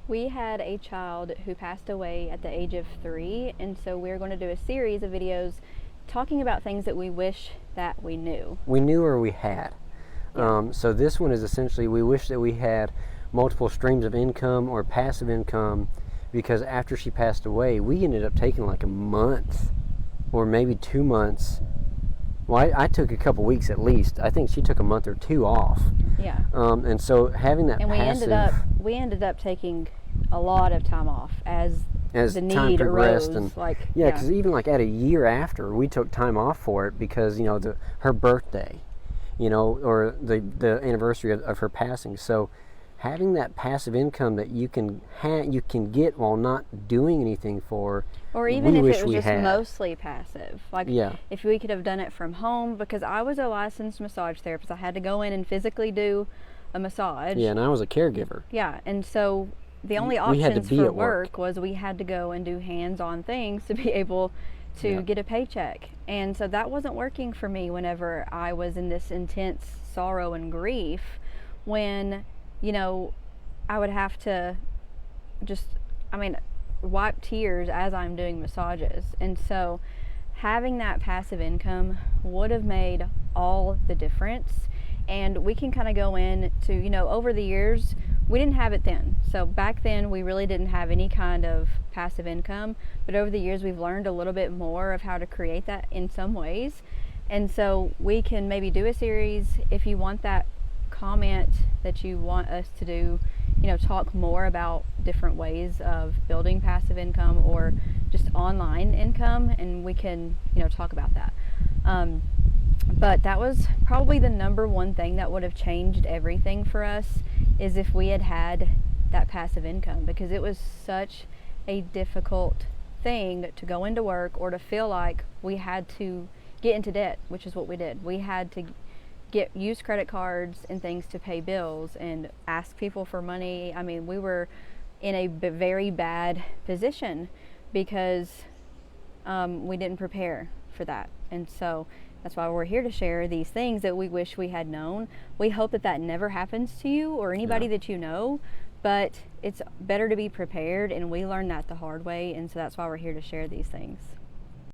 We had a child who passed away at the age of 3, and so we're going to do a series of videos talking about things that we wish that we knew. We knew or we had. Yeah. So this one is essentially, we wish that we had multiple streams of income or passive income, because after she passed away, we ended up taking like a month or maybe 2 months. Well, I took a couple weeks at least. I think she took a month or 2 off. Yeah. And so having that And passive... we ended up taking a lot of time off as the time need progressed. arose. And yeah, because even like at a year after, we took time off for it because, her birthday, or the anniversary of her passing. So having that passive income that you can get while not doing anything for, or even if it was just had. mostly passive, if we could have done it from home, because I was a licensed massage therapist. I had to go in and physically do a massage. Yeah, and I was a caregiver. Yeah, and so the only options for work was we had to go and do hands-on things to be able to get a paycheck. And so that wasn't working for me whenever I was in this intense sorrow and grief, when I would have to wipe tears as I'm doing massages. And so having that passive income would have made all the difference. And we can kind of go into, over the years, we didn't have it then. So back then we really didn't have any kind of passive income, but over the years we've learned a little bit more of how to create that in some ways. And so we can maybe do a series. If you want that, comment that you want us to do, talk more about different ways of building passive income or just online income, and we can, talk about that. But that was probably the number one thing that would have changed everything for us, is if we had had that passive income, because it was such a difficult thing to go into work or to feel like we had to get into debt, which is what we did. We had to use credit cards and things to pay bills and ask people for money. I mean, we were in a very bad position because we didn't prepare for that. And so that's why we're here to share these things that we wish we had known. We hope that never happens to you or anybody that you know, but it's better to be prepared, and we learned that the hard way, and so that's why we're here to share these things.